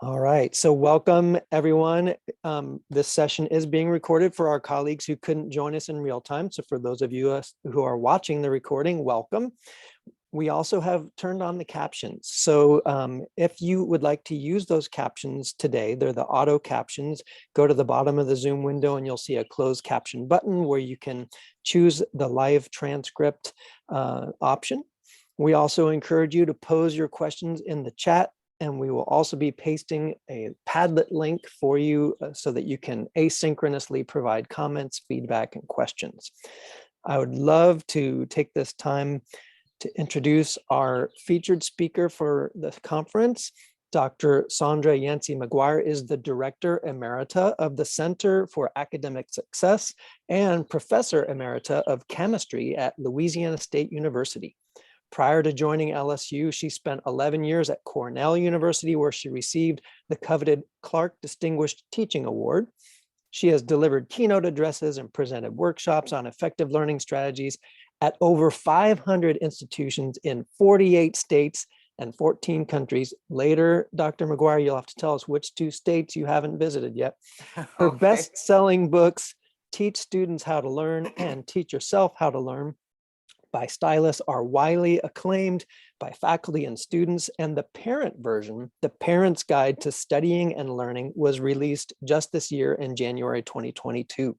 All right, so welcome everyone. This session is being recorded for our colleagues who couldn't join us in real time. So for those of you who are watching the recording, welcome. We also have turned on the captions. So if you would like to use those captions today, they're the auto captions. Go to the bottom of the Zoom window and you'll see a closed caption button where you can choose the live transcript option. We also encourage you to pose your questions in the chat, and we will also be pasting a Padlet link for you so that you can asynchronously provide comments, feedback, and questions. I would love to take this time to introduce our featured speaker for the conference. Dr. Saundra McGuire is the Director Emerita of the Center for Academic Success and Professor Emerita of Chemistry at Louisiana State University. Prior to joining LSU, she spent 11 years at Cornell University, where she received the coveted Clark Distinguished Teaching Award. She has delivered keynote addresses and presented workshops on effective learning strategies at over 500 institutions in 48 states and 14 countries. Later, Dr. McGuire, you'll have to tell us which 2 states you haven't visited yet. Her Okay. best-selling books, Teach Students How to Learn and Teach Yourself How to Learn, by stylists are widely acclaimed by faculty and students, and the parent version, The Parent's Guide to Studying and Learning, was released just this year in January 2022.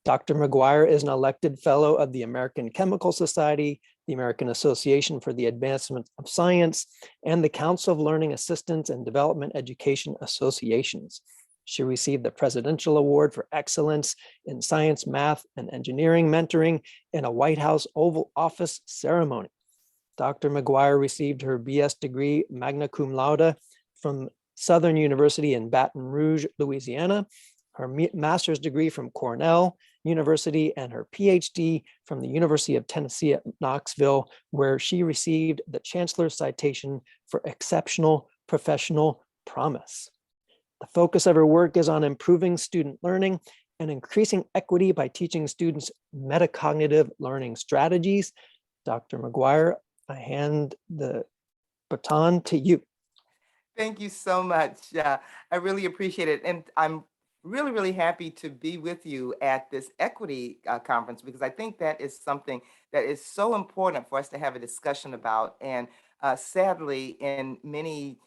Dr. McGuire is an elected fellow of the American Chemical Society, the American Association for the Advancement of Science, and the Council of Learning Assistance and Development Education Associations. She received the Presidential Award for Excellence in Science, Math, and Engineering Mentoring in a White House Oval Office ceremony. Dr. McGuire received her BS degree magna cum laude from Southern University in Baton Rouge, Louisiana, her master's degree from Cornell University, and her PhD from the University of Tennessee at Knoxville, where she received the Chancellor's Citation for Exceptional Professional Promise. The focus of her work is on improving student learning and increasing equity by teaching students metacognitive learning strategies. Dr. McGuire, I hand the baton to you. Thank you so much. I really appreciate it. And I'm really, really happy to be with you at this equity conference, because I think that is something that is so important for us to have a discussion about. And sadly, in many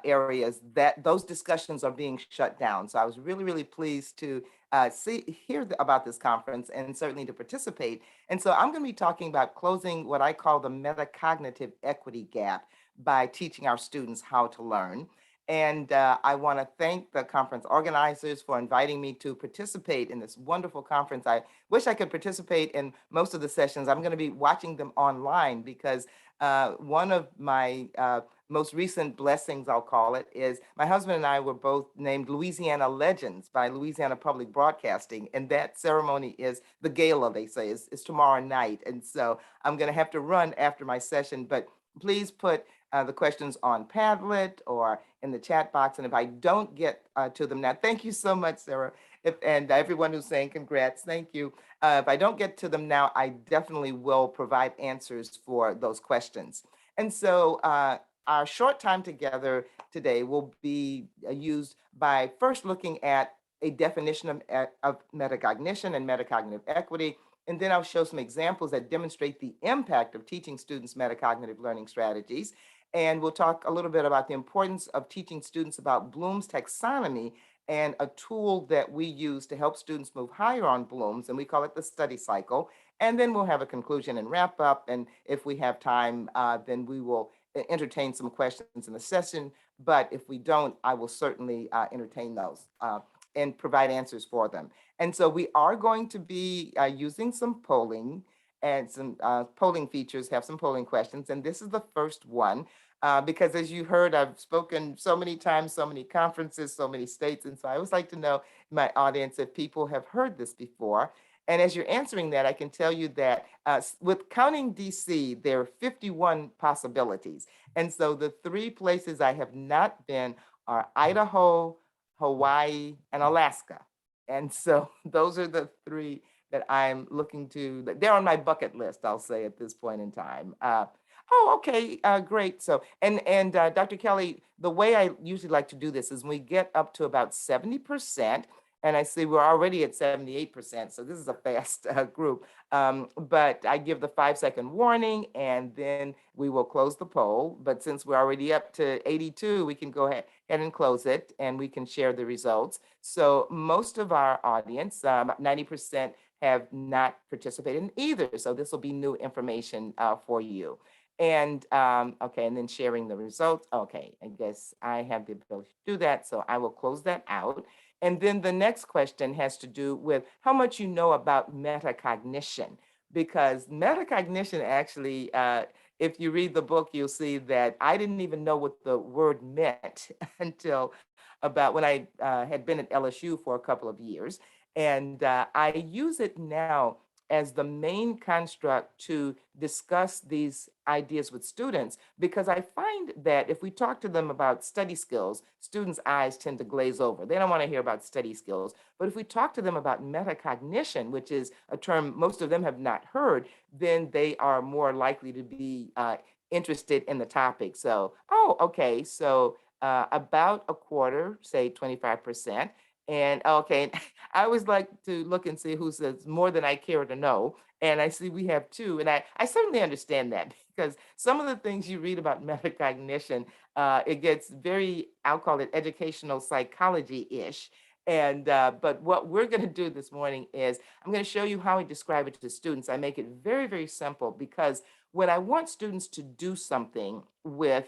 areas, that those discussions are being shut down. So I was really, really pleased to hear about this conference and certainly to participate. And so I'm going to be talking about closing what I call the metacognitive equity gap by teaching our students how to learn. And I want to thank the conference organizers for inviting me to participate in this wonderful conference. I wish I could participate in most of the sessions. I'm going to be watching them online because one of my most recent blessings, I'll call it, is my husband and I were both named Louisiana Legends by Louisiana Public Broadcasting. And that ceremony is the gala, they say, is tomorrow night. And so I'm going to have to run after my session, but please put the questions on Padlet or in the chat box. And if I don't get to them now, thank you so much, Sarah. And everyone who's saying congrats, thank you. If I don't get to them now, I definitely will provide answers for those questions. And so our short time together today will be used by first looking at a definition of metacognition and metacognitive equity. And then I'll show some examples that demonstrate the impact of teaching students metacognitive learning strategies. And we'll talk a little bit about the importance of teaching students about Bloom's taxonomy and a tool that we use to help students move higher on Bloom's, and we call it the study cycle. And then we'll have a conclusion and wrap up. And if we have time, then we will entertain some questions in the session. But if we don't, I will certainly entertain those and provide answers for them. And so we are going to be using some polling and some polling features, have some polling questions. And this is the first one, because as you heard, I've spoken so many times, so many conferences, so many states. And so I always like to know my audience if people have heard this before. And as you're answering that, I can tell you that with counting DC, there are 51 possibilities. And so the 3 places I have not been are Idaho, Hawaii, and Alaska. And so those are the 3 that I'm looking to, they're on my bucket list, I'll say at this point in time. Oh, okay, great. So, and Dr. Kelly, the way I usually like to do this is when we get up to about 70%, and I see we're already at 78%, so this is a fast group. But I give the 5-second warning, and then we will close the poll. But since we're already up to 82, we can go ahead and close it, and we can share the results. So most of our audience, 90%, have not participated in either. So this will be new information for you. And okay, and then sharing the results. Okay, I guess I have the ability to do that. So I will close that out. And then the next question has to do with how much you know about metacognition, because metacognition actually, if you read the book, you'll see that I didn't even know what the word meant until about when I had been at LSU for a couple of years. And I use it now as the main construct to discuss these ideas with students, because I find that if we talk to them about study skills, students' eyes tend to glaze over. They don't want to hear about study skills. But if we talk to them about metacognition, which is a term most of them have not heard, then they are more likely to be interested in the topic. So, oh, okay, so about a quarter, say 25%. And okay, I always like to look and see who says more than I care to know. And I see we have two. And I certainly understand that, because some of the things you read about metacognition, it gets very, I'll call it educational psychology-ish. And but what we're going to do this morning is I'm going to show you how I describe it to students. I make it very, very simple, because when I want students to do something with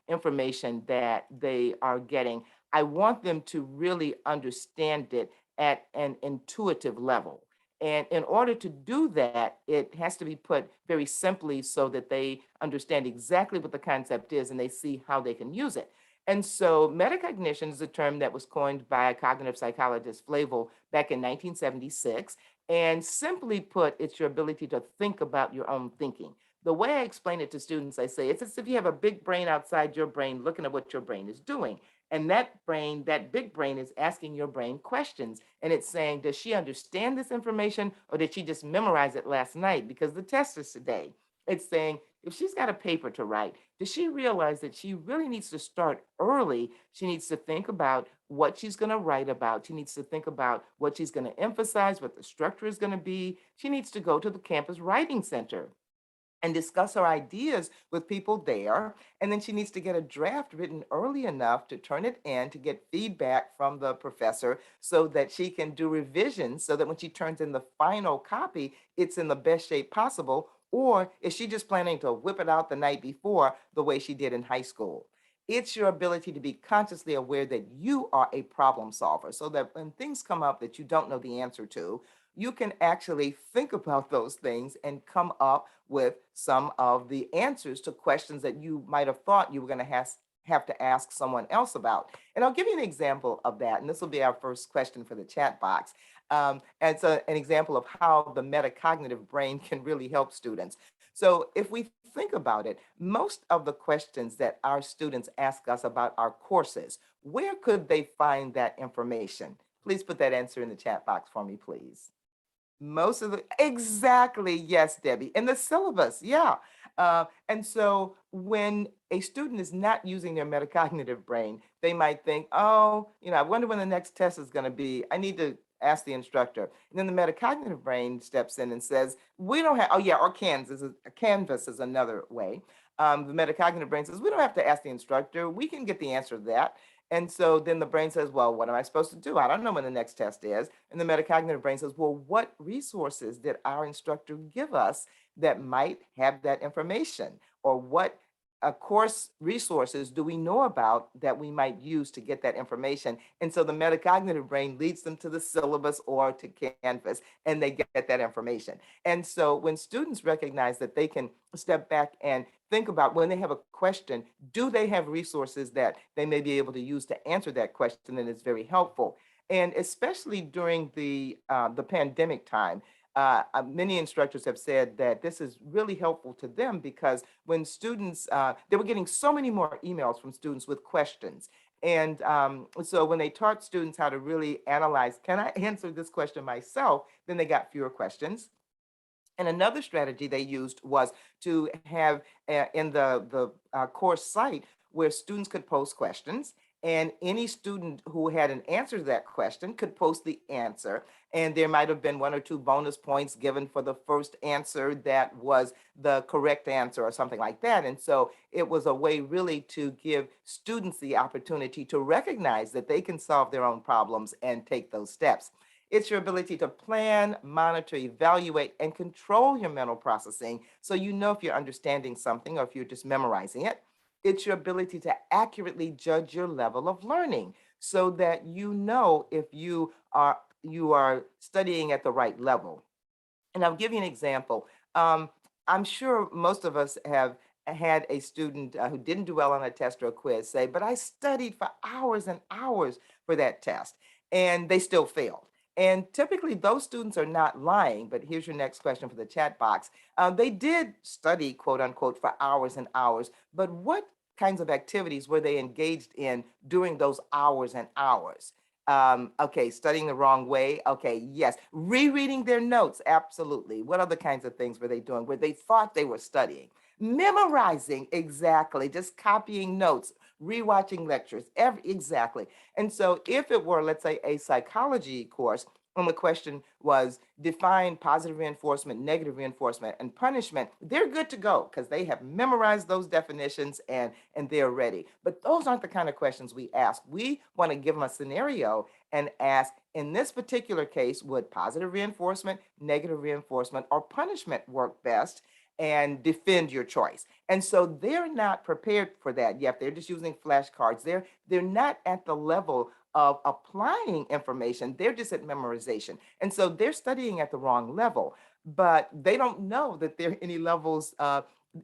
information that they are getting, I want them to really understand it at an intuitive level. And in order to do that, it has to be put very simply so that they understand exactly what the concept is and they see how they can use it. And so metacognition is a term that was coined by a cognitive psychologist, Flavel, back in 1976. And simply put, it's your ability to think about your own thinking. The way I explain it to students, I say it's as if you have a big brain outside your brain looking at what your brain is doing. And that brain, that big brain, is asking your brain questions. And it's saying, does she understand this information, or did she just memorize it last night because the test is today? It's saying, if she's got a paper to write, does she realize that she really needs to start early? She needs to think about what she's going to write about. She needs to think about what she's going to emphasize, what the structure is going to be. She needs to go to the campus writing center and discuss her ideas with people there. And then she needs to get a draft written early enough to turn it in to get feedback from the professor so that she can do revisions so that when she turns in the final copy, it's in the best shape possible. Or is she just planning to whip it out the night before the way she did in high school? It's your ability to be consciously aware that you are a problem solver, so that when things come up that you don't know the answer to, you can actually think about those things and come up with some of the answers to questions that you might have thought you were going to have to ask someone else about. And I'll give you an example of that. And this will be our first question for the chat box. And so an example of how the metacognitive brain can really help students. So if we think about it, most of the questions that our students ask us about our courses, where could they find that information? Please put that answer in the chat box for me, please. Most of the, exactly, yes, Debbie, in the syllabus, yeah. And so when a student is not using their metacognitive brain, they might think, oh, I wonder when the next test is going to be. I need to ask the instructor. And then the metacognitive brain steps in and says, we don't have, oh yeah, or Canvas is another way. The metacognitive brain says, we don't have to ask the instructor. We can get the answer to that. And so then the brain says, well, what am I supposed to do? I don't know when the next test is. And the metacognitive brain says, well, what resources did our instructor give us that might have that information? Or what course resources do we know about that we might use to get that information? And so the metacognitive brain leads them to the syllabus or to Canvas, and they get that information. And so when students recognize that they can step back and think about when they have a question, do they have resources that they may be able to use to answer that question? And it's very helpful. And especially during the pandemic time, many instructors have said that this is really helpful to them, because when students, they were getting so many more emails from students with questions. And so when they taught students how to really analyze, can I answer this question myself? Then they got fewer questions. And another strategy they used was to have in the course site where students could post questions, and any student who had an answer to that question could post the answer. And there might have been one or two bonus points given for the first answer that was the correct answer or something like that. And so it was a way really to give students the opportunity to recognize that they can solve their own problems and take those steps. It's your ability to plan, monitor, evaluate, and control your mental processing so you know if you're understanding something or if you're just memorizing it. It's your ability to accurately judge your level of learning so that you know if you are studying at the right level. And I'll give you an example. I'm sure most of us have had a student who didn't do well on a test or a quiz say, but I studied for hours and hours for that test, and they still failed. And typically, those students are not lying. But here's your next question for the chat box. They did study, quote unquote, for hours and hours, but what kinds of activities were they engaged in during those hours and hours? Okay, studying the wrong way. Okay, yes. Rereading their notes. Absolutely. What other kinds of things were they doing where they thought they were studying? Memorizing. Exactly. Just copying notes, rewatching lectures. Exactly. And so if it were, let's say, a psychology course, and the question was define positive reinforcement, negative reinforcement, and punishment, they're good to go because they have memorized those definitions and they're ready. But those aren't the kind of questions we ask. We want to give them a scenario and ask, in this particular case, would positive reinforcement, negative reinforcement, or punishment work best? And defend your choice. And so they're not prepared for that yet. They're just using flashcards. They're not at the level of applying information. They're just at memorization. And so they're studying at the wrong level, but they don't know that there are any levels,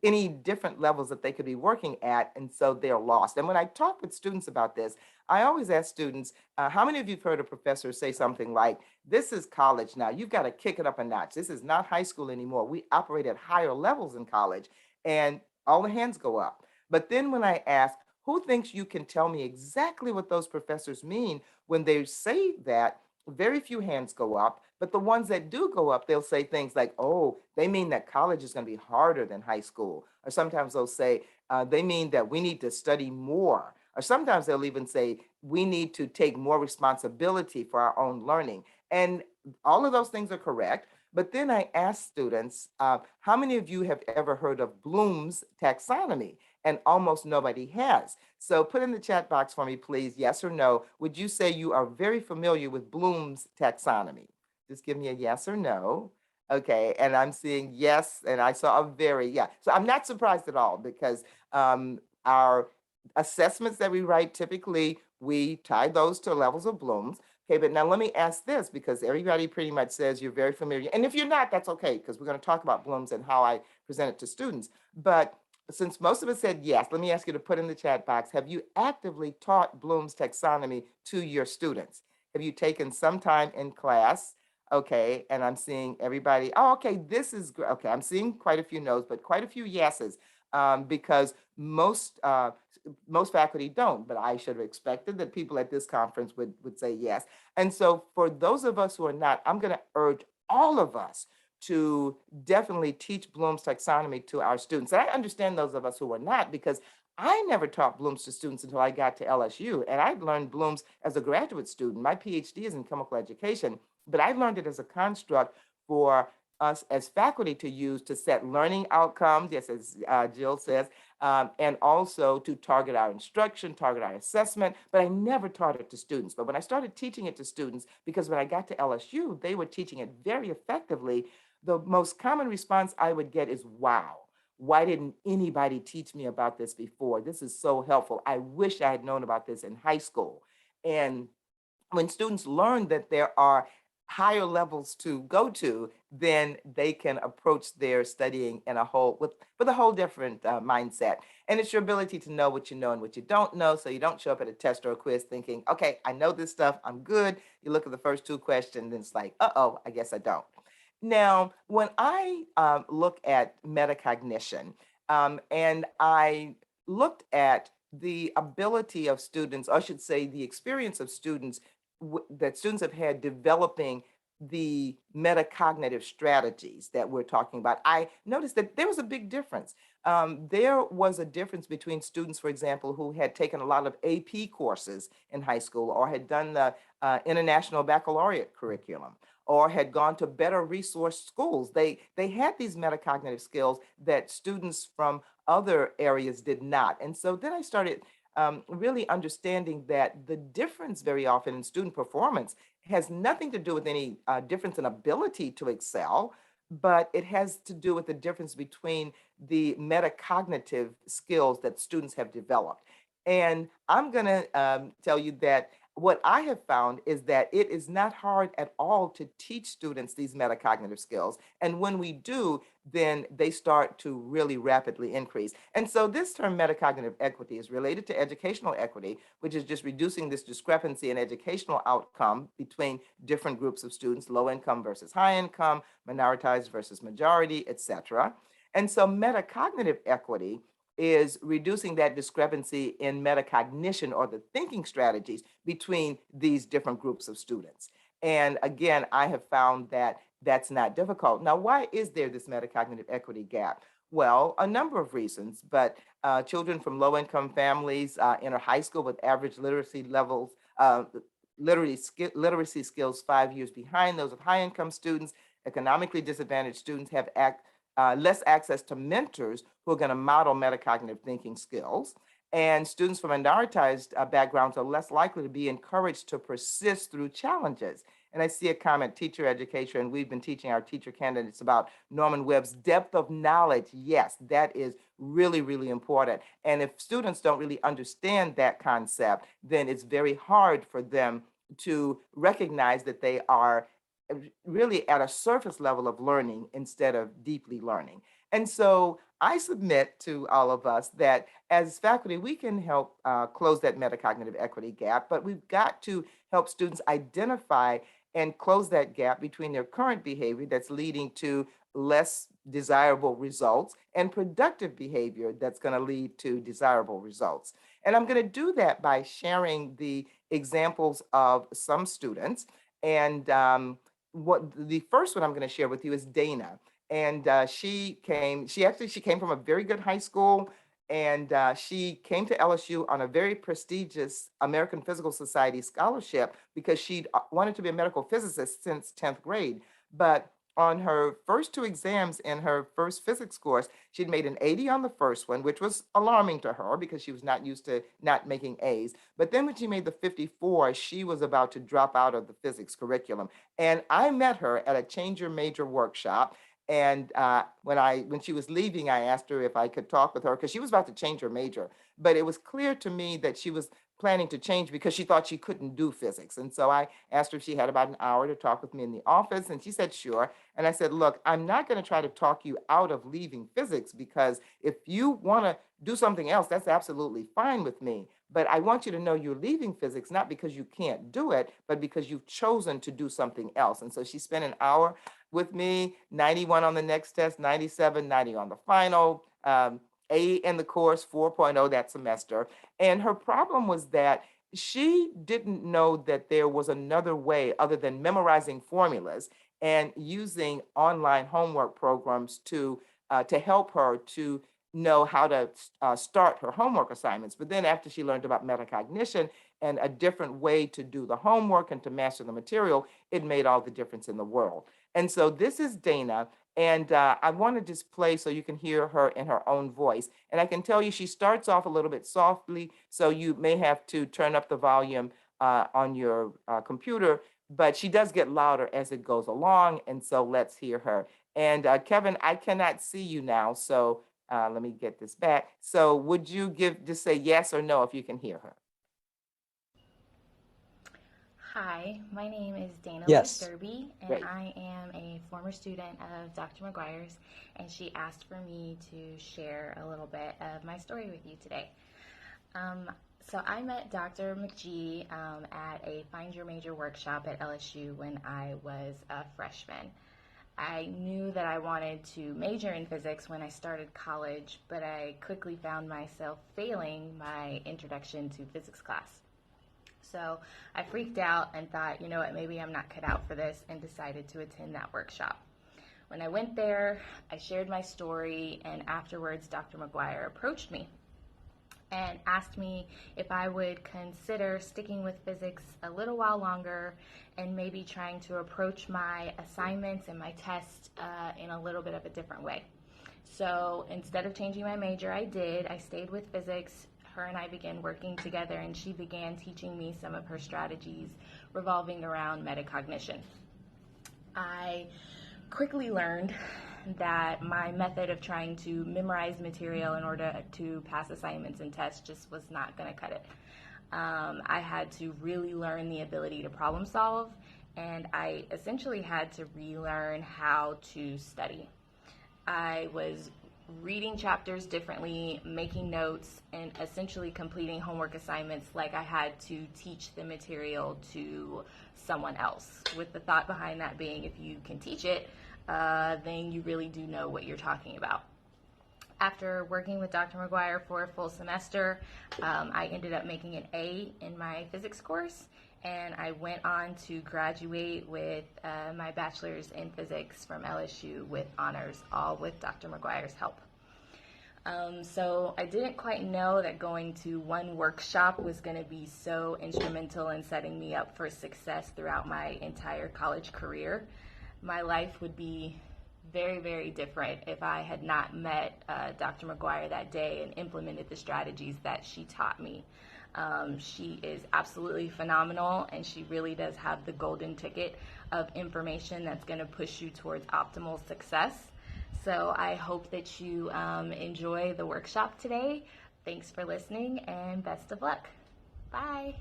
any different levels that they could be working at. And so they're lost. And when I talk with students about this, I always ask students, how many of you have heard a professor say something like, this is college now, you've got to kick it up a notch. This is not high school anymore. We operate at higher levels in college. And all the hands go up. But then when I ask, who thinks you can tell me exactly what those professors mean when they say that? Very few hands go up, but the ones that do go up, they'll say things like, oh, they mean that college is going to be harder than high school. Or sometimes they'll say, they mean that we need to study more. Or sometimes they'll even say, we need to take more responsibility for our own learning. And all of those things are correct. But then I ask students, how many of you have ever heard of Bloom's taxonomy? And almost nobody has. So put in the chat box for me, please, yes or no. Would you say you are very familiar with Bloom's taxonomy? Just give me a yes or no. Okay, and I'm seeing yes, and I saw a very, yeah. So I'm not surprised at all because our assessments that we write, typically we tie those to levels of Bloom's. Okay, but now let me ask this because everybody pretty much says you're very familiar. And if you're not, that's okay, because we're going to talk about Bloom's and how I present it to students. But since most of us said yes, let me ask you to put in the chat box, have you actively taught Bloom's taxonomy to your students? Have you taken some time in class? Okay, and I'm seeing everybody, oh, okay, this is, okay, I'm seeing quite a few no's, but quite a few yeses, because most faculty don't, but I should have expected that people at this conference would say yes. And so for those of us who are not, I'm going to urge all of us to definitely teach Bloom's taxonomy to our students. And I understand those of us who are not, because I never taught Bloom's to students until I got to LSU. And I learned Bloom's as a graduate student. My PhD is in chemical education, but I learned it as a construct for us as faculty to use to set learning outcomes, yes, as Jill says, and also to target our instruction, target our assessment, but I never taught it to students. But when I started teaching it to students, because when I got to LSU, they were teaching it very effectively, the most common response I would get is, wow, why didn't anybody teach me about this before? This is so helpful. I wish I had known about this in high school. And when students learn that there are higher levels to go to, then they can approach their studying in a whole with a whole different mindset. And it's your ability to know what you know and what you don't know, so you don't show up at a test or a quiz thinking, okay, I know this stuff, I'm good. You look at the first two questions, and it's like, uh-oh, I guess I don't. Now, when I look at metacognition, and I looked at the ability of students, or I should say the experience of students that students have had developing the metacognitive strategies that we're talking about, I noticed that there was a big difference. There was a difference between students, for example, who had taken a lot of AP courses in high school or had done the International Baccalaureate curriculum or had gone to better resource schools. They had these metacognitive skills that students from other areas did not. And so then I started really understanding that the difference very often in student performance has nothing to do with any difference in ability to excel, but it has to do with the difference between the metacognitive skills that students have developed. And I'm going to tell you that what I have found is that it is not hard at all to teach students these metacognitive skills. And when we do, then they start to really rapidly increase. And so this term metacognitive equity is related to educational equity, which is just reducing this discrepancy in educational outcome between different groups of students, low income versus high income, minoritized versus majority, et cetera. And so metacognitive equity is reducing that discrepancy in metacognition or the thinking strategies between these different groups of students. And again, I have found that that's not difficult. Now, why is there this metacognitive equity gap? Well, a number of reasons, but children from low-income families enter high school with average literacy levels, literacy skills 5 years behind those of high-income students. Economically disadvantaged students have less access to mentors who are going to model metacognitive thinking skills. And students from minoritized backgrounds are less likely to be encouraged to persist through challenges. And I see a comment, teacher education, and we've been teaching our teacher candidates about Norman Webb's depth of knowledge. Yes, that is really, really important. And if students don't really understand that concept, then it's very hard for them to recognize that they are really at a surface level of learning instead of deeply learning. And so I submit to all of us that as faculty, we can help close that metacognitive equity gap, but we've got to help students identify and close that gap between their current behavior that's leading to less desirable results and productive behavior that's going to lead to desirable results. And I'm going to do that by sharing the examples of some students. And what the first one I'm going to share with you is Dana. And she came from a very good high school, and she came to LSU on a very prestigious American Physical Society scholarship because she wanted to be a medical physicist since 10th grade. But on her first two exams in her first physics course, she'd made an 80 on the first one, which was alarming to her because she was not used to not making A's. But then when she made the 54, she was about to drop out of the physics curriculum. And I met her at a Change Your Major workshop. And when she was leaving, I asked her if I could talk with her because she was about to change her major. But it was clear to me that she was planning to change because she thought she couldn't do physics. And so I asked her if she had about an hour to talk with me in the office, and she said, sure. And I said, look, I'm not going to try to talk you out of leaving physics because if you want to do something else, that's absolutely fine with me. But I want you to know you're leaving physics, not because you can't do it, but because you've chosen to do something else. And so she spent an hour with me, 91 on the next test, 97, 90 on the final, A in the course, 4.0 that semester. And her problem was that she didn't know that there was another way other than memorizing formulas and using online homework programs to help her to know how to start her homework assignments. But then after she learned about metacognition and a different way to do the homework and to master the material, it made all the difference in the world. And so this is Dana, and I want to just play so you can hear her in her own voice. And I can tell you she starts off a little bit softly, so you may have to turn up the volume on your computer, but she does get louder as it goes along, and so let's hear her. And Kevin, I cannot see you now, so let me get this back. So would you just say yes or no if you can hear her? Hi, my name is Dana Yes. Derby, and Great. I am a former student of Dr. McGuire's, and she asked for me to share a little bit of my story with you today. So I met Dr. McGee at a Find Your Major workshop at LSU when I was a freshman. I knew that I wanted to major in physics when I started college, but I quickly found myself failing my introduction to physics class. So I freaked out and thought, you know what, maybe I'm not cut out for this, and decided to attend that workshop. When I went there, I shared my story, and afterwards Dr. McGuire approached me and asked me if I would consider sticking with physics a little while longer and maybe trying to approach my assignments and my tests in a little bit of a different way. So instead of changing my major, I did. I stayed with physics. Her and I began working together, and she began teaching me some of her strategies revolving around metacognition. I quickly learned that my method of trying to memorize material in order to pass assignments and tests just was not going to cut it. I had to really learn the ability to problem solve, and I essentially had to relearn how to study. I was reading chapters differently, making notes, and essentially completing homework assignments like I had to teach the material to someone else, with the thought behind that being, if you can teach it, then you really do know what you're talking about. After working with Dr. McGuire for a full semester, I ended up making an A in my physics course, and I went on to graduate with my bachelor's in physics from LSU with honors, all with Dr. McGuire's help. So I didn't quite know that going to one workshop was going to be so instrumental in setting me up for success throughout my entire college career. My life would be very, very different if I had not met Dr. McGuire that day and implemented the strategies that she taught me. She is absolutely phenomenal, and she really does have the golden ticket of information that's going to push you towards optimal success. So I hope that you enjoy the workshop today. Thanks for listening, and best of luck. Bye.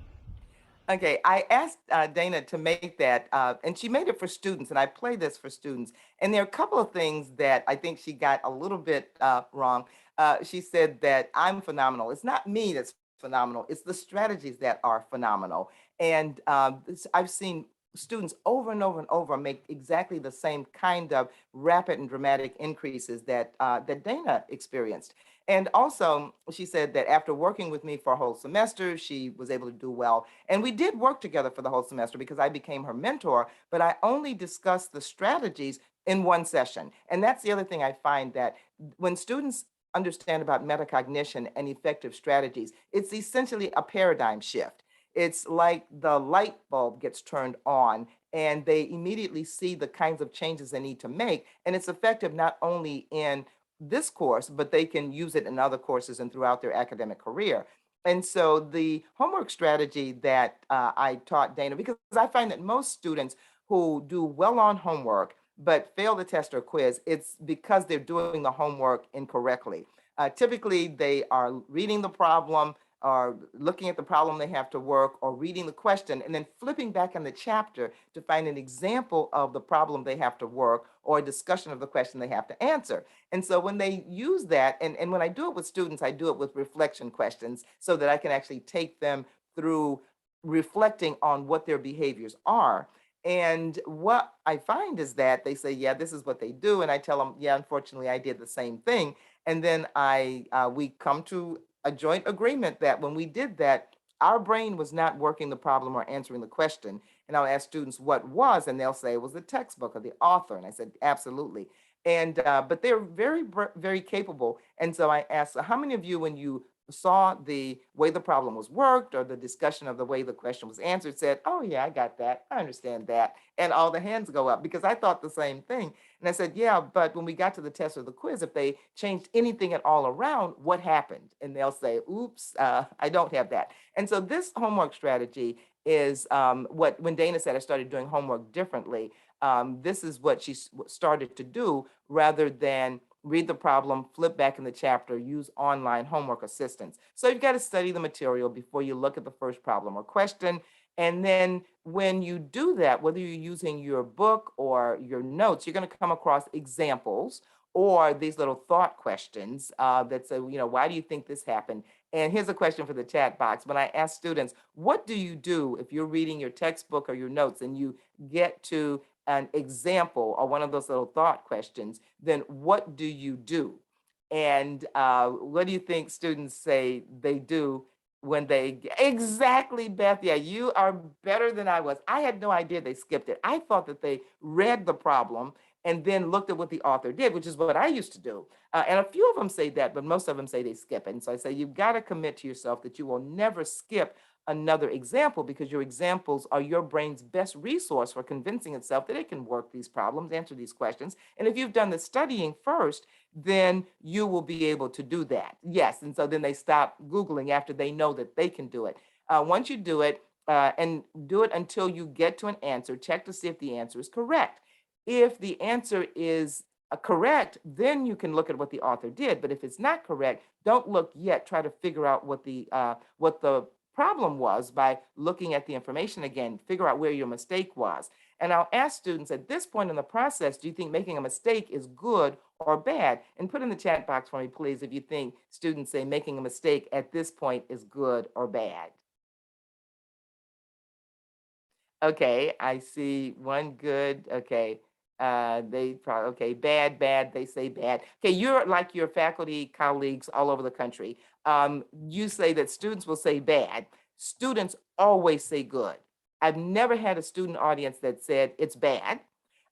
Okay, I asked Dana to make that, and she made it for students, and I play this for students. And there are a couple of things that I think she got a little bit wrong. She said that I'm phenomenal. It's not me that's phenomenal. It's the strategies that are phenomenal. And I've seen students over and over and over make exactly the same kind of rapid and dramatic increases that Dana experienced. And also, she said that after working with me for a whole semester, she was able to do well. And we did work together for the whole semester because I became her mentor, but I only discussed the strategies in one session. And that's the other thing I find, that when students understand about metacognition and effective strategies, it's essentially a paradigm shift. It's like the light bulb gets turned on and they immediately see the kinds of changes they need to make. And it's effective not only in this course, but they can use it in other courses and throughout their academic career. And so the homework strategy that I taught Dana, because I find that most students who do well on homework but fail the test or quiz, it's because they're doing the homework incorrectly. Typically, they are reading the problem, or looking at the problem they have to work, or reading the question and then flipping back in the chapter to find an example of the problem they have to work or a discussion of the question they have to answer. And so when they use that, and when I do it with students, I do it with reflection questions so that I can actually take them through reflecting on what their behaviors are. And what I find is that they say, yeah, this is what they do. And I tell them, yeah, unfortunately, I did the same thing. And then we come to a joint agreement that when we did that, our brain was not working the problem or answering the question. And I'll ask students what was, and they'll say it was the textbook or the author. And I said, absolutely. And but they're very, very capable. And so I asked, so how many of you, when you saw the way the problem was worked or the discussion of the way the question was answered, said, oh yeah, I got that, I understand that, and all the hands go up, because I thought the same thing. And I said, yeah, but when we got to the test or the quiz, if they changed anything at all around, what happened? And they'll say, oops, I don't have that. And so this homework strategy is when Dana said I started doing homework differently, this is what she started to do, rather than read the problem, flip back in the chapter, use online homework assistance. So you've got to study the material before you look at the first problem or question. And then when you do that, whether you're using your book or your notes, you're going to come across examples or these little thought questions that say, why do you think this happened? And here's a question for the chat box. When I ask students, what do you do if you're reading your textbook or your notes and you get to an example or one of those little thought questions, then what do you do? And what do you think students say they do when they, exactly, Beth. Yeah, you are better than I was. I had no idea they skipped it. I thought that they read the problem and then looked at what the author did, which is what I used to do. And a few of them say that, but most of them say they skip it. And so I say, you've got to commit to yourself that you will never skip another example, because your examples are your brain's best resource for convincing itself that it can work these problems, answer these questions. And if you've done the studying first, then you will be able to do that. Yes. And so then they stop Googling after they know that they can do it. Once you do it, and do it until you get to an answer, check to see if the answer is correct. If the answer is correct, then you can look at what the author did. But if it's not correct, don't look yet. Try to figure out what the problem was by looking at the information again, figure out where your mistake was. And I'll ask students at this point in the process, do you think making a mistake is good or bad? And put in the chat box for me, please, if you think students say making a mistake at this point is good or bad. Okay, I see one good. Okay. They probably, okay, bad, they say bad. Okay, you're like your faculty colleagues all over the country. You say that students will say bad. Students always say good. I've never had a student audience that said it's bad.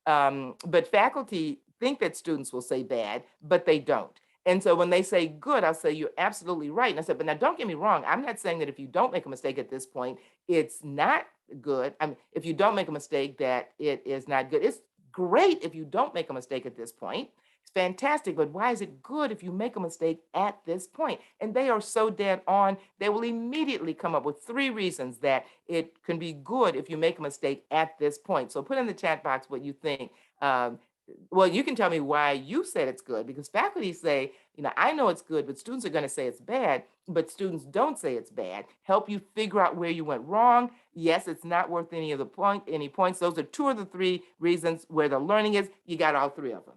But faculty think that students will say bad, but they don't. And so when they say good, I'll say, you're absolutely right. And I said, but now don't get me wrong. I'm not saying that if you don't make a mistake at this point, it's not good. I mean, if you don't make a mistake, that it is not good. It's great if you don't make a mistake at this point. It's fantastic, but why is it good if you make a mistake at this point? And they are so dead on. They will immediately come up with 3 reasons that it can be good if you make a mistake at this point. So put in the chat box what you think. Well, you can tell me why you said it's good, because faculty say, I know it's good, but students are going to say it's bad, but students don't say it's bad. Help you figure out where you went wrong. Yes, it's not worth any points. Those are 2 of the 3 reasons where the learning is. You got all 3 of them.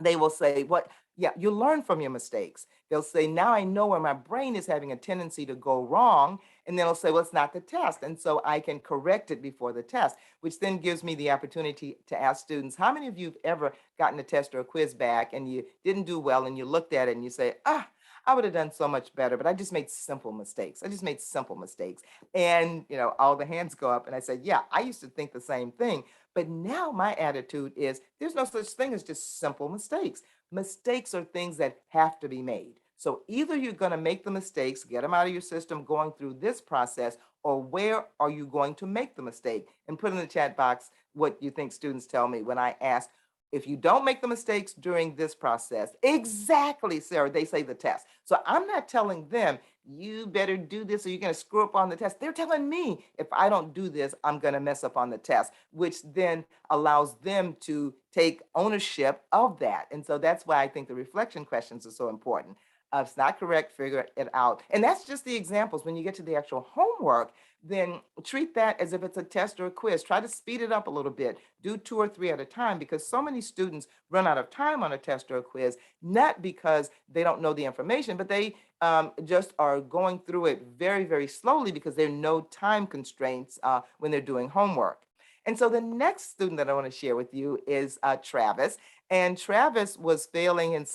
They will say, what? Yeah, you learn from your mistakes. They'll say, now I know where my brain is having a tendency to go wrong. And then they'll say, well, it's not the test. And so I can correct it before the test, which then gives me the opportunity to ask students, how many of you have ever gotten a test or a quiz back and you didn't do well and you looked at it and you say, I would have done so much better, but I just made simple mistakes. And, all the hands go up and I said, yeah, I used to think the same thing. But now my attitude is there's no such thing as just simple mistakes. Mistakes are things that have to be made. So either you're going to make the mistakes, get them out of your system going through this process, or where are you going to make the mistake? And put in the chat box what you think students tell me when I ask, if you don't make the mistakes during this process, exactly, Sarah, they say the test. So I'm not telling them, you better do this or you're going to screw up on the test. They're telling me, if I don't do this, I'm going to mess up on the test, which then allows them to take ownership of that. And so that's why I think the reflection questions are so important. If it's not correct, figure it out. And that's just the examples. When you get to the actual homework, then treat that as if it's a test or a quiz. Try to speed it up a little bit. Do 2 or 3 at a time, because so many students run out of time on a test or a quiz, not because they don't know the information, but they just are going through it very, very slowly because there are no time constraints when they're doing homework. And so the next student that I want to share with you is Travis. And Travis was failing in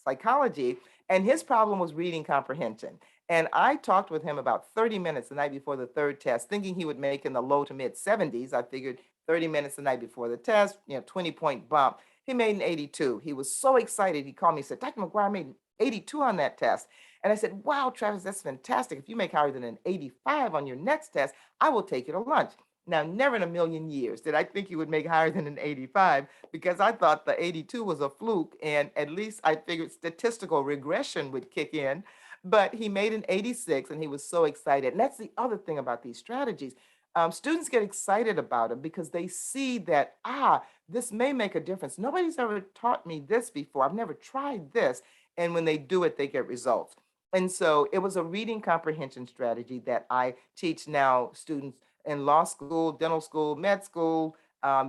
psychology, and his problem was reading comprehension. And I talked with him about 30 minutes the night before the 3rd test, thinking he would make in the low to mid 70s. I figured 30 minutes the night before the test, 20-point bump. He made an 82. He was so excited. He called me and said, Dr. McGuire made an 82 on that test. And I said, wow, Travis, that's fantastic. If you make higher than an 85 on your next test, I will take you to lunch. Now, never in a million years did I think he would make higher than an 85, because I thought the 82 was a fluke, and at least I figured statistical regression would kick in. But he made an 86 and he was so excited. And that's the other thing about these strategies. Students get excited about them because they see that, this may make a difference. Nobody's ever taught me this before. I've never tried this. And when they do it, they get results. And so it was a reading comprehension strategy that I teach now students in law school, dental school, med school,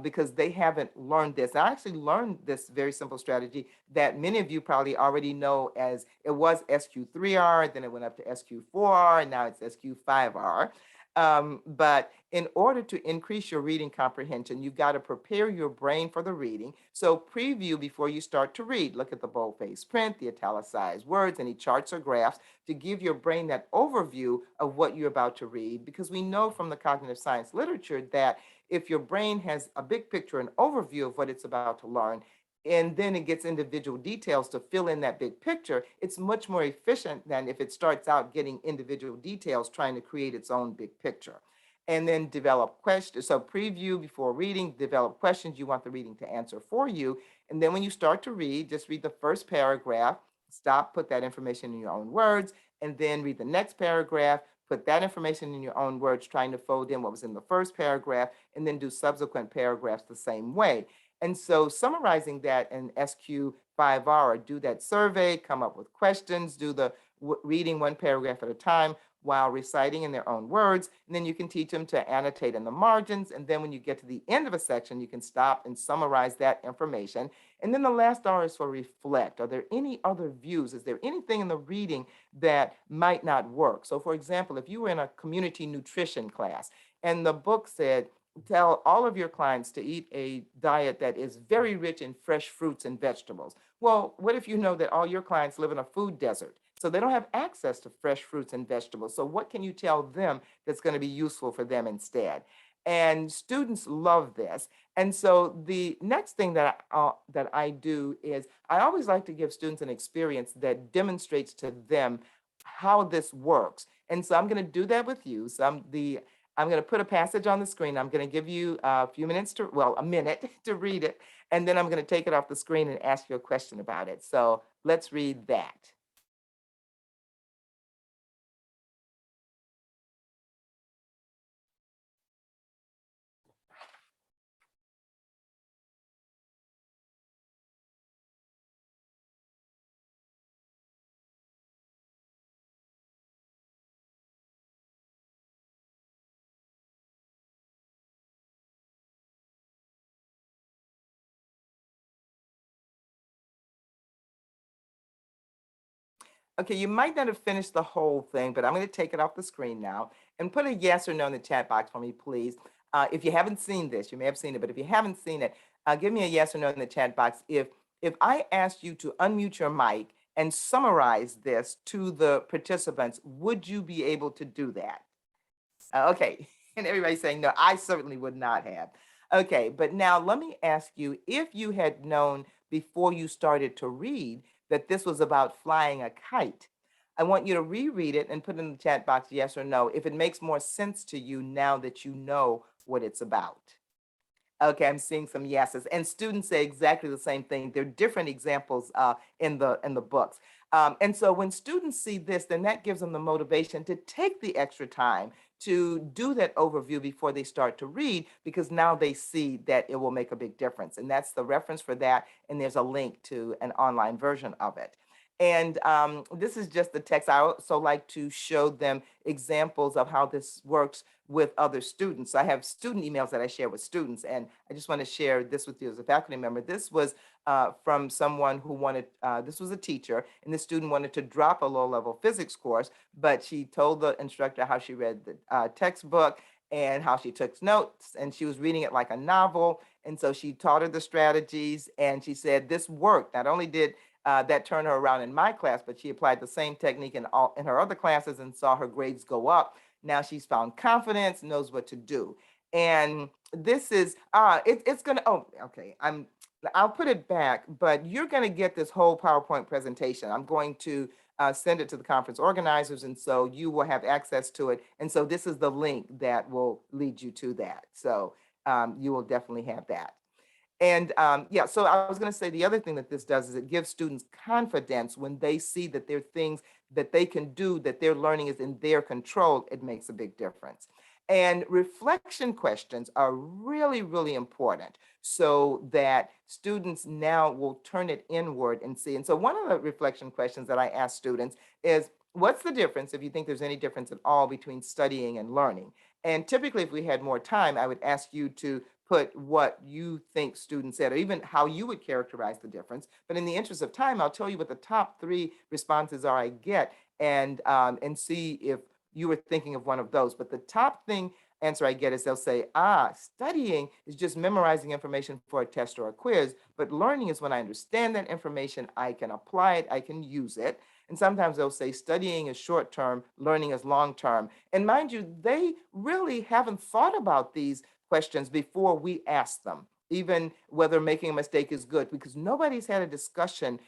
because they haven't learned this. I actually learned this very simple strategy that many of you probably already know, as it was SQ3R, then it went up to SQ4R, and now it's SQ5R. But in order to increase your reading comprehension, you've got to prepare your brain for the reading. So preview before you start to read. Look at the boldface print, the italicized words, any charts or graphs to give your brain that overview of what you're about to read. Because we know from the cognitive science literature that if your brain has a big picture, an overview of what it's about to learn, and then it gets individual details to fill in that big picture, it's much more efficient than if it starts out getting individual details trying to create its own big picture. And then develop questions. So preview before reading, develop questions you want the reading to answer for you. And then when you start to read, just read the first paragraph, stop, put that information in your own words, and then read the next paragraph, put that information in your own words, trying to fold in what was in the first paragraph, and then do subsequent paragraphs the same way. And so summarizing that in SQ5R, do that survey, come up with questions, do the reading one paragraph at a time while reciting in their own words. And then you can teach them to annotate in the margins. And then when you get to the end of a section, you can stop and summarize that information. And then the last R is for reflect. Are there any other views? Is there anything in the reading that might not work? So for example, if you were in a community nutrition class and the book said, tell all of your clients to eat a diet that is very rich in fresh fruits and vegetables. Well, what if you know that all your clients live in a food desert? So they don't have access to fresh fruits and vegetables. So what can you tell them that's going to be useful for them instead? And students love this. And so the next thing that I do is I always like to give students an experience that demonstrates to them how this works. And so I'm going to do that with you. So I'm going to put a passage on the screen. I'm going to give you a minute to read it. And then I'm going to take it off the screen and ask you a question about it. So let's read that. Okay, you might not have finished the whole thing, but I'm going to take it off the screen now and put a yes or no in the chat box for me, please. If you haven't seen this, you may have seen it, but if you haven't seen it, give me a yes or no in the chat box. If I asked you to unmute your mic and summarize this to the participants, would you be able to do that? Okay, and everybody's saying, no, I certainly would not have. Okay, but now let me ask you, if you had known before you started to read that this was about flying a kite, I want you to reread it and put in the chat box yes or no if it makes more sense to you now that you know what it's about. Okay, I'm seeing some yeses, and students say exactly the same thing. There are different examples in the books, and so when students see this, then that gives them the motivation to take the extra time to do that overview before they start to read, because now they see that it will make a big difference, and that's the reference for that. And there's a link to an online version of it. And this is just the text. I also like to show them examples of how this works with other students. I have student emails that I share with students, and I just want to share this with you as a faculty member. This was from someone who wanted, this was a teacher, and the student wanted to drop a low-level physics course, but she told the instructor how she read the textbook and how she took notes, and she was reading it like a novel. And so she taught her the strategies, and she said this worked. Not only did that turned her around in my class, but she applied the same technique in her other classes and saw her grades go up. Now she's found confidence, knows what to do. And this is, it's gonna, oh, okay, I'll put it back, but you're gonna get this whole PowerPoint presentation. I'm going to send it to the conference organizers, and so you will have access to it. And so this is the link that will lead you to that. So you will definitely have that. And yeah, so I was going to say the other thing that this does is it gives students confidence when they see that there are things that they can do, that their learning is in their control. It makes a big difference. And reflection questions are really, really important so that students now will turn it inward and see. And so one of the reflection questions that I ask students is, what's the difference, if you think there's any difference at all, between studying and learning? And typically, if we had more time, I would ask you to put what you think students said, or even how you would characterize the difference. But in the interest of time, I'll tell you what the top 3 responses are I get, and see if you were thinking of one of those. But the top thing answer I get is they'll say, studying is just memorizing information for a test or a quiz, but learning is when I understand that information, I can apply it, I can use it. And sometimes they'll say studying is short term, learning is long term. And mind you, they really haven't thought about these questions before we ask them, even whether making a mistake is good, because nobody's had a discussion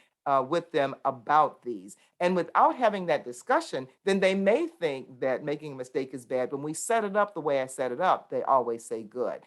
with them about these. And without having that discussion, then they may think that making a mistake is bad. When we set it up the way I set it up, they always say good.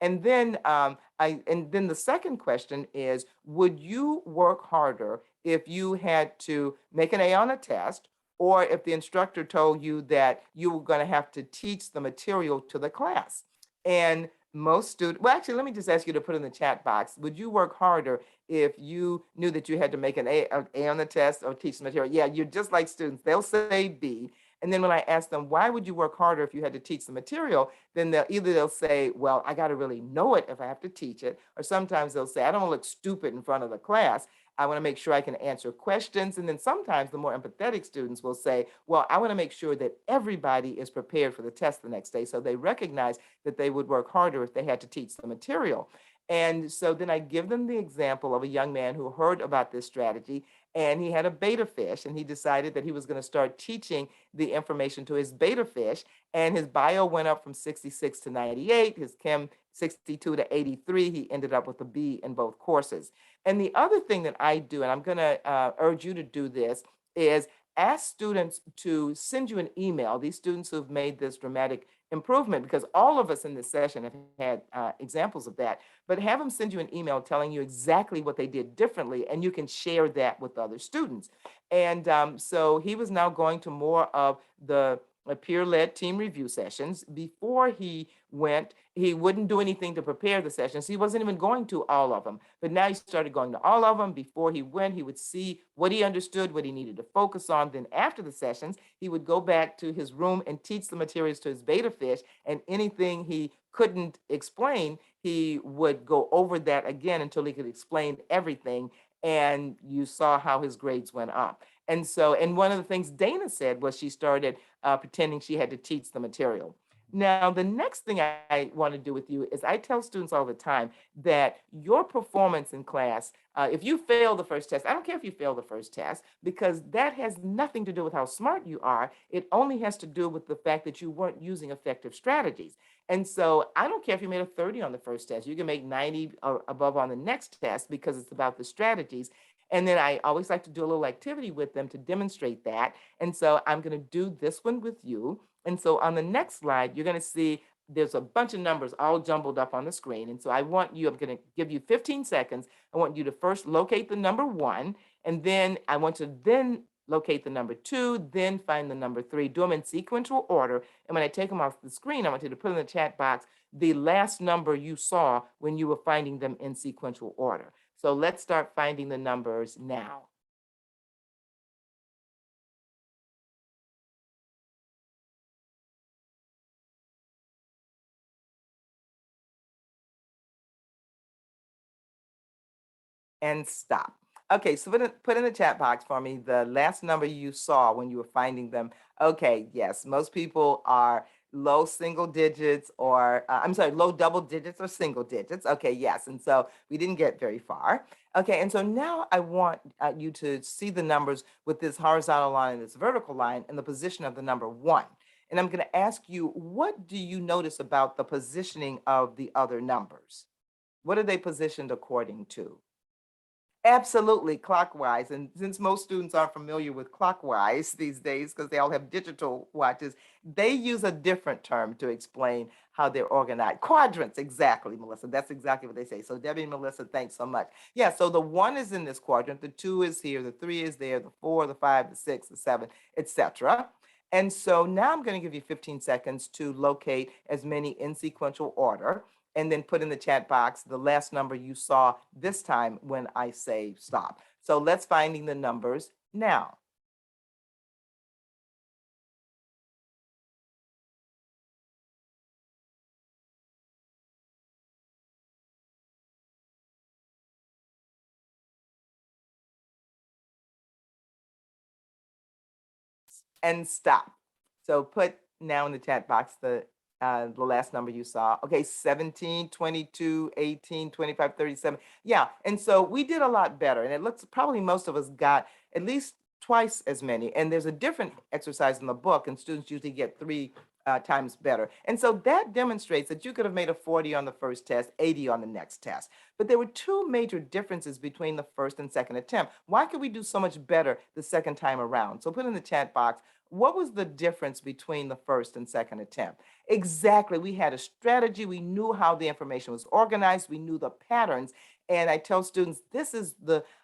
And then the second question is, would you work harder if you had to make an A on a test, or if the instructor told you that you were going to have to teach the material to the class? And most students, well, actually, let me just ask you to put in the chat box, would you work harder if you knew that you had to make an A on the test or teach the material? Yeah, you're just like students. They'll say B. And then when I ask them, why would you work harder if you had to teach the material? Then they'll say, well, I got to really know it if I have to teach it. Or sometimes they'll say, I don't want to look stupid in front of the class. I want to make sure I can answer questions. And then sometimes the more empathetic students will say, well, I want to make sure that everybody is prepared for the test the next day. So they recognize that they would work harder if they had to teach the material. And so then I give them the example of a young man who heard about this strategy, and he had a betta fish, and he decided that he was going to start teaching the information to his betta fish. And his bio went up from 66 to 98, his chem 62 to 83. He ended up with a B in both courses. And the other thing that I do, and I'm going to urge you to do this, is ask students to send you an email, these students who've made this dramatic improvement, because all of us in this session have had examples of that, but have them send you an email telling you exactly what they did differently, and you can share that with other students. And so he was now going to more of the peer-led team review sessions. Before he went, he wouldn't do anything to prepare the sessions. He wasn't even going to all of them, but now he started going to all of them. Before he went, he would see what he understood, what he needed to focus on. Then after the sessions, he would go back to his room and teach the materials to his betta fish, and anything he couldn't explain, he would go over that again until he could explain everything. And you saw how his grades went up. And so, and one of the things Dana said was she started pretending she had to teach the material. Now, the next thing I want to do with you is I tell students all the time that your performance in class, if you fail the first test, I don't care if you fail the first test, because that has nothing to do with how smart you are. It only has to do with the fact that you weren't using effective strategies. And so I don't care if you made a 30 on the first test, you can make 90 or above on the next test, because it's about the strategies. And then I always like to do a little activity with them to demonstrate that. And so I'm going to do this one with you. And so on the next slide, you're going to see there's a bunch of numbers all jumbled up on the screen. And so I'm going to give you 15 seconds. I want you to first locate the number 1, and then I want to then locate the number 2, then find the number 3. Do them in sequential order. And when I take them off the screen, I want you to put in the chat box the last number you saw when you were finding them in sequential order. So let's start finding the numbers now. And stop. Okay, so put in the chat box for me the last number you saw when you were finding them. Okay, yes, most people are low single digits, or I'm sorry, low double digits or single digits. Okay, yes, and so we didn't get very far. Okay, and so now I want you to see the numbers with this horizontal line and this vertical line and the position of the number 1. And I'm going to ask you, what do you notice about the positioning of the other numbers? What are they positioned according to? Absolutely, clockwise. And since most students aren't familiar with clockwise these days, because they all have digital watches, they use a different term to explain how they're organized. Quadrants, exactly, Melissa. That's exactly what they say. So Debbie and Melissa, thanks so much. Yeah, so the 1 is in this quadrant, the 2 is here, the 3 is there, the 4, the 5, the 6, the 7, etc. And so now I'm going to give you 15 seconds to locate as many in sequential order, and then put in the chat box the last number you saw this time when I say stop. So let's finding the numbers now. And stop. So put now in the chat box the last number you saw. Okay, 17, 22, 18, 25, 37. Yeah, and so we did a lot better. And it looks probably most of us got at least twice as many. And there's a different exercise in the book, and students usually get three times better. And so that demonstrates that you could have made a 40 on the first test, 80 on the next test. But there were two major differences between the first and second attempt. Why could we do so much better the second time around? So put in the chat box, what was the difference between the first and second attempt? Exactly. We had a strategy. We knew how the information was organized. We knew the patterns. And I tell students, this is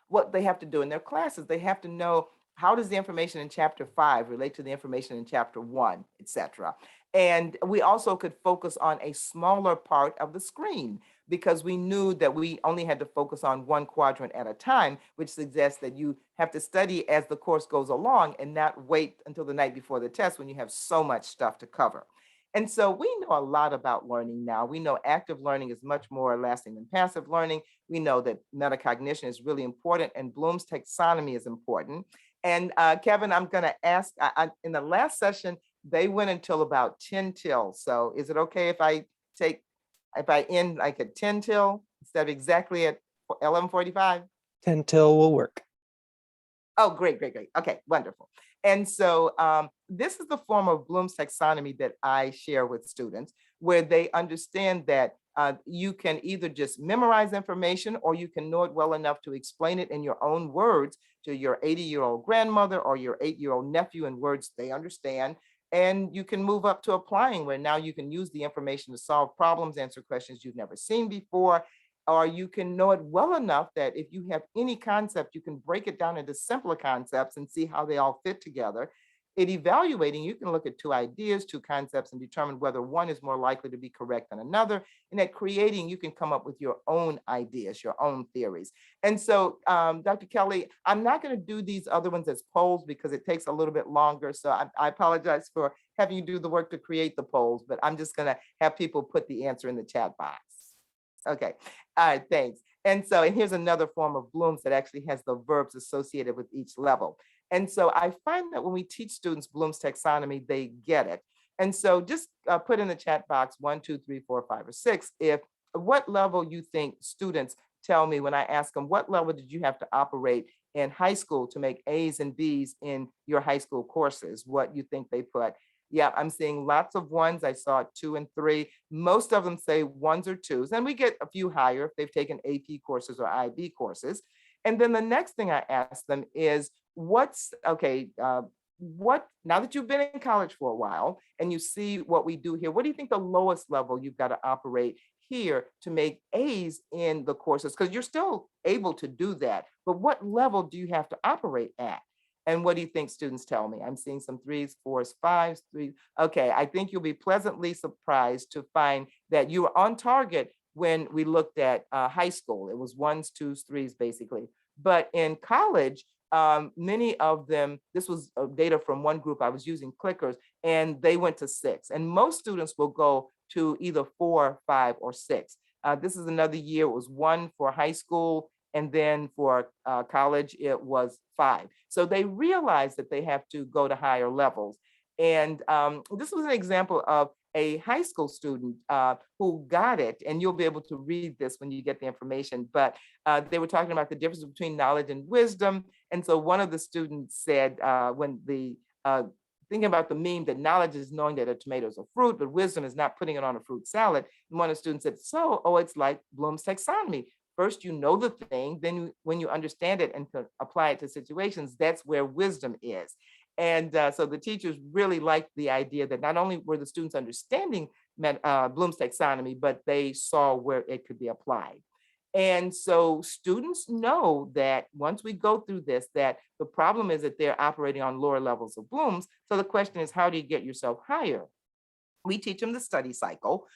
what they have to do in their classes. They have to know, how does the information in chapter 5 relate to the information in chapter 1, etc. And we also could focus on a smaller part of the screen because we knew that we only had to focus on one quadrant at a time, which suggests that you have to study as the course goes along and not wait until the night before the test when you have so much stuff to cover. And so we know a lot about learning now. We know active learning is much more lasting than passive learning. We know that metacognition is really important and Bloom's taxonomy is important. And Kevin, I'm going to ask, in the last session, they went until about 10 till. So is it okay if I end like at 10 till instead of exactly at 11:45? 10 till will work. Oh, great. Okay, wonderful. And so this is the form of Bloom's taxonomy that I share with students, where they understand that you can either just memorize information or you can know it well enough to explain it in your own words to your 80-year-old grandmother or your 8-year-old nephew in words they understand. And you can move up to applying, where now you can use the information to solve problems, answer questions you've never seen before, or you can know it well enough that if you have any concept, you can break it down into simpler concepts and see how they all fit together. In evaluating, you can look at two ideas, two concepts, and determine whether one is more likely to be correct than another. And at creating, you can come up with your own ideas, your own theories. And so, Dr. Kelly, I'm not going to do these other ones as polls because it takes a little bit longer. So I apologize for having you do the work to create the polls, but I'm just going to have people put the answer in the chat box. Okay, all right, thanks. And here's another form of Bloom's that actually has the verbs associated with each level. And so I find that when we teach students Bloom's taxonomy, they get it. And so just put in the chat box 1, 2, 3, 4, 5, or 6, what level you think students tell me when I ask them, what level did you have to operate in high school to make A's and B's in your high school courses? What you think they put? Yeah, I'm seeing lots of ones. I saw 2 and 3. Most of them say 1s or 2s, and we get a few higher if they've taken AP courses or IB courses. And then the next thing I ask them is, now that you've been in college for a while and you see what we do here, what do you think the lowest level you've got to operate here to make A's in the courses? Because you're still able to do that, but what level do you have to operate at? And what do you think students tell me? I'm seeing some 3s, 4s, 5s, 3s. Okay, I think you'll be pleasantly surprised to find that you were on target when we looked at high school. It was 1s, 2s, 3s, basically. But in college, many of them, this was data from one group I was using, clickers, and they went to 6. And most students will go to either 4, 5, or 6. This is another year, it was 1 for high school, and then for college, it was 5. So they realized that they have to go to higher levels. And this was an example of a high school student who got it, and you'll be able to read this when you get the information, but they were talking about the difference between knowledge and wisdom. And so one of the students said, thinking about the meme that knowledge is knowing that a tomato is a fruit, but wisdom is not putting it on a fruit salad. And one of the students said, it's like Bloom's taxonomy. First, you know the thing, then when you understand it and to apply it to situations, that's where wisdom is. And so the teachers really liked the idea that not only were the students understanding Bloom's taxonomy, but they saw where it could be applied. And so students know that once we go through this, that the problem is that they're operating on lower levels of Bloom's. So the question is, how do you get yourself higher? We teach them the study cycle,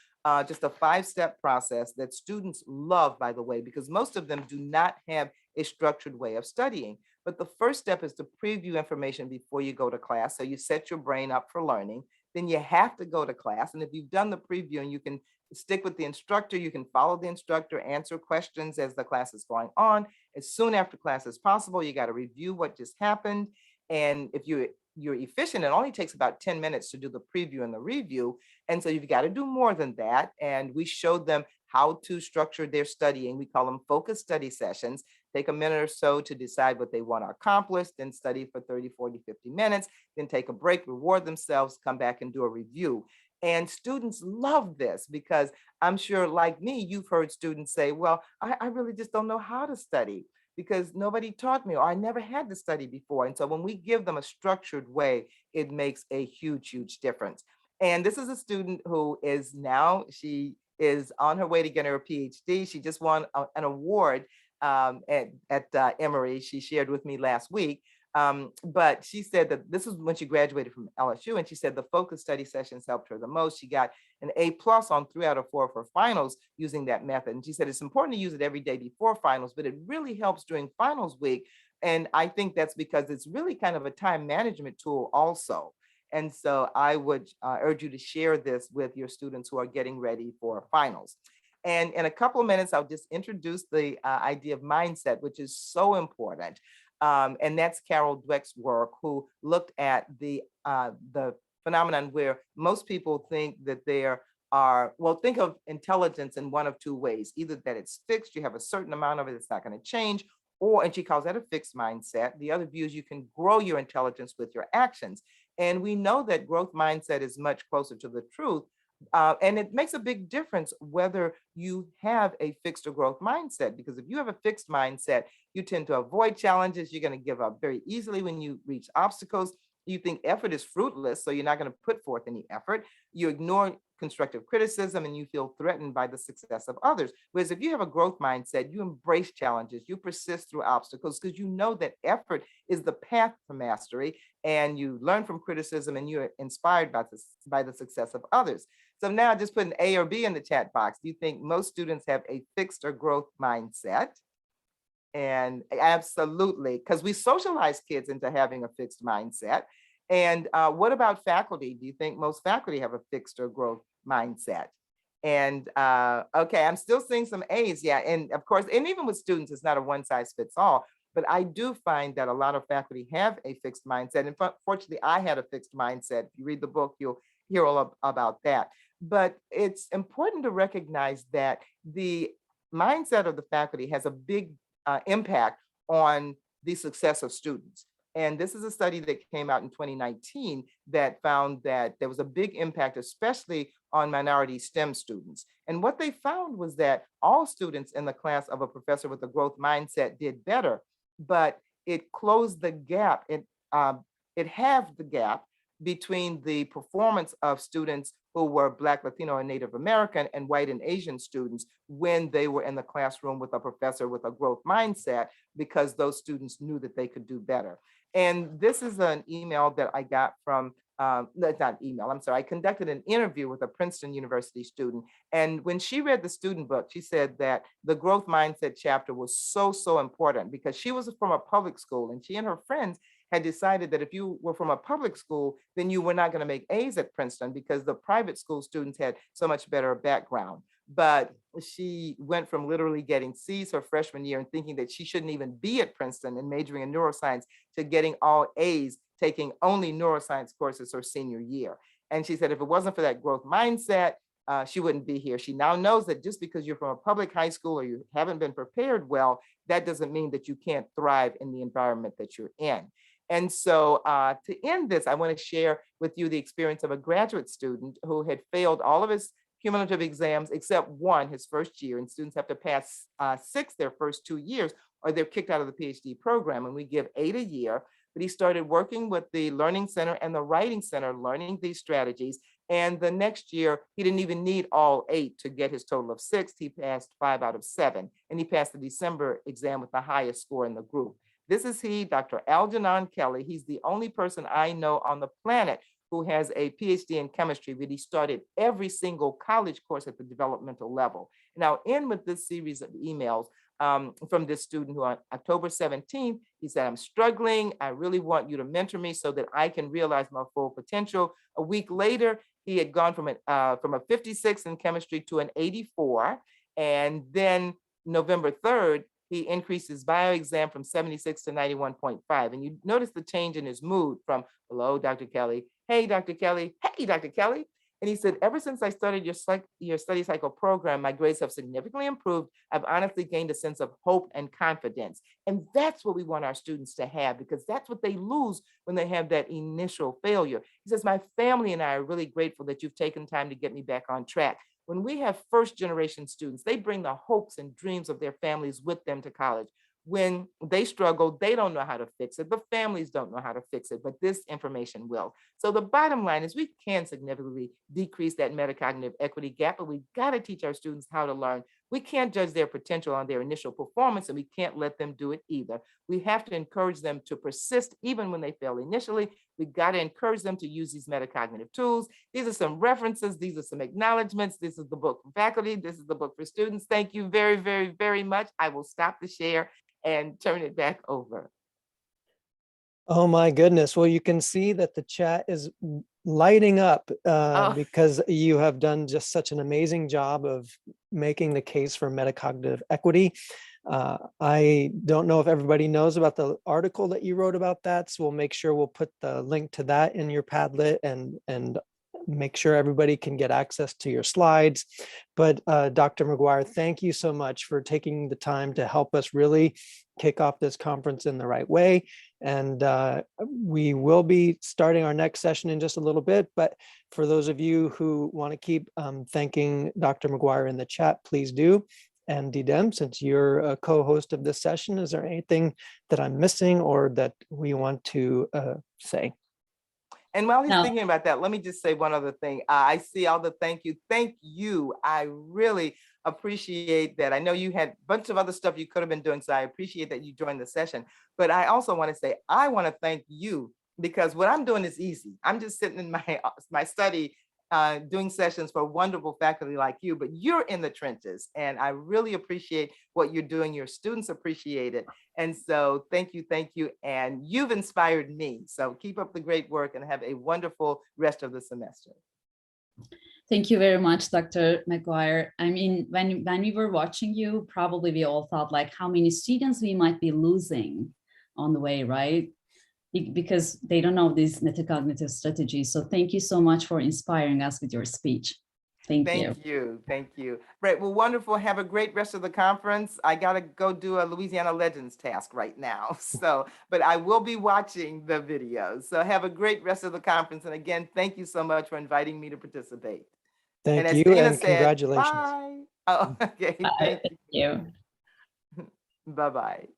just a 5-step process that students love, by the way, because most of them do not have a structured way of studying. But the first step is to preview information before you go to class. So you set your brain up for learning. Then you have to go to class. And if you've done the preview and you can stick with the instructor, you can follow the instructor, answer questions as the class is going on. As soon after class as possible, you got to review what just happened. And if you you're efficient, it only takes about 10 minutes to do the preview and the review. And so you've got to do more than that. And we showed them how to structure their studying. We call them focus study sessions. Take a minute or so to decide what they want to accomplish, then study for 30, 40, 50 minutes, then take a break, reward themselves, come back and do a review. And students love this because I'm sure, like me, you've heard students say, well, I really just don't know how to study because nobody taught me, or I never had to study before. And so when we give them a structured way, it makes a huge, huge difference. And this is a student who is now, she is on her way to get her PhD. She just won an award at Emory. She shared with me last week. But she said that this is when she graduated from LSU, and she said the focus study sessions helped her the most. She got an A+ on 3 out of 4 of her finals using that method. And she said it's important to use it every day before finals, but it really helps during finals week. And I think that's because it's really kind of a time management tool also. And so I would urge you to share this with your students who are getting ready for finals. And in a couple of minutes, I'll just introduce the idea of mindset, which is so important. And that's Carol Dweck's work, who looked at the phenomenon where most people think that there are, well, think of intelligence in one of two ways, either that it's fixed, you have a certain amount of it, it's not going to change, or, and she calls that a fixed mindset. The other view is you can grow your intelligence with your actions. And we know that growth mindset is much closer to the truth. And it makes a big difference whether you have a fixed or growth mindset, because if you have a fixed mindset, you tend to avoid challenges. You're going to give up very easily when you reach obstacles. You think effort is fruitless, so you're not going to put forth any effort. You ignore constructive criticism and you feel threatened by the success of others. Whereas if you have a growth mindset, you embrace challenges, you persist through obstacles because you know that effort is the path to mastery, and you learn from criticism and you're inspired by the success of others. So now just put an A or B in the chat box. Do you think most students have a fixed or growth mindset? And absolutely, because we socialize kids into having a fixed mindset. And what about faculty? Do you think most faculty have a fixed or growth mindset? And okay, I'm still seeing some A's. Yeah, and of course, and even with students, it's not a one size fits all. But I do find that a lot of faculty have a fixed mindset. And fortunately, I had a fixed mindset. If you read the book, you'll hear all about that. But it's important to recognize that the mindset of the faculty has a big impact on the success of students. And this is a study that came out in 2019 that found that there was a big impact, especially on minority STEM students. And what they found was that all students in the class of a professor with a growth mindset did better, but it closed the gap. It halved the gap between the performance of students who were Black, Latino, and Native American and white and Asian students when they were in the classroom with a professor with a growth mindset, because those students knew that they could do better. And this is an email that I got from, not email, I'm sorry, I conducted an interview with a Princeton University student. And when she read the student book, she said that the growth mindset chapter was so, so important because she was from a public school and she and her friends had decided that if you were from a public school, then you were not going to make A's at Princeton because the private school students had so much better background. But she went from literally getting C's her freshman year and thinking that she shouldn't even be at Princeton and majoring in neuroscience to getting all A's, taking only neuroscience courses her senior year. And she said if it wasn't for that growth mindset, she wouldn't be here. She now knows that just because you're from a public high school or you haven't been prepared well, that doesn't mean that you can't thrive in the environment that you're in. And so to end this, I want to share with you the experience of a graduate student who had failed all of his cumulative exams except one his first year. And students have to pass 6 their first 2 years or they're kicked out of the PhD program. And we give 8 a year. But he started working with the Learning Center and the Writing Center, learning these strategies. And the next year, he didn't even need all 8 to get his total of 6. He passed 5 out of 7. And he passed the December exam with the highest score in the group. This is he, Dr. Algernon Kelly. He's the only person I know on the planet who has a PhD in chemistry, but he started every single college course at the developmental level. And I'll end with this series of emails from this student who on October 17th, he said, I'm struggling. I really want you to mentor me so that I can realize my full potential. A week later, he had gone from a 56 in chemistry to an 84. And then November 3rd, he increased his bio exam from 76 to 91.5. And you notice the change in his mood from, hello, Dr. Kelly, hey, Dr. Kelly, hey, Dr. Kelly. And he said, ever since I started your study cycle program, my grades have significantly improved. I've honestly gained a sense of hope and confidence. And that's what we want our students to have, because that's what they lose when they have that initial failure. He says, my family and I are really grateful that you've taken time to get me back on track. When we have first generation students, they bring the hopes and dreams of their families with them to college. When they struggle, they don't know how to fix it. The families don't know how to fix it, but this information will. So the bottom line is we can significantly decrease that metacognitive equity gap, but we got to teach our students how to learn. We can't judge their potential on their initial performance, and we can't let them do it either. We have to encourage them to persist even when they fail initially. We got to encourage them to use these metacognitive tools. These are some references. These are some acknowledgments. This is the book for faculty. This is the book for students. Thank you very, very, very much. I will stop the share and turn it back over. Oh my goodness. Well, you can see that the chat is lighting up because you have done just such an amazing job of making the case for metacognitive equity. I don't know if everybody knows about the article that you wrote about that, so we'll make sure we'll put the link to that in your Padlet and make sure everybody can get access to your slides. But Dr. McGuire, thank you so much for taking the time to help us really kick off this conference in the right way. And we will be starting our next session in just a little bit. But for those of you who want to keep thanking Dr. McGuire in the chat, please do. And Didem, since you're a co-host of this session, is there anything that I'm missing or that we want to say? And while he's thinking about that, let me just say one other thing. I see all the thank you. Thank you. I really appreciate that. I know you had a bunch of other stuff you could have been doing, so I appreciate that you joined the session. But I also want to say, I want to thank you, because what I'm doing is easy. I'm just sitting in my study doing sessions for wonderful faculty like you, but you're in the trenches, and I really appreciate what you're doing. Your students appreciate it. And so thank you, and you've inspired me. So keep up the great work and have a wonderful rest of the semester. Thank you very much, Dr. McGuire. I mean, when we were watching you, probably we all thought like how many students we might be losing on the way, right? Because they don't know these metacognitive strategies. So thank you so much for inspiring us with your speech. Thank you. Thank you. Right, well, wonderful. Have a great rest of the conference. I gotta go do a Louisiana Legends task right now. So, but I will be watching the videos. So have a great rest of the conference. And again, thank you so much for inviting me to participate. Thank you, and congratulations. Bye. Oh, okay. Bye. Thank you. Bye-bye.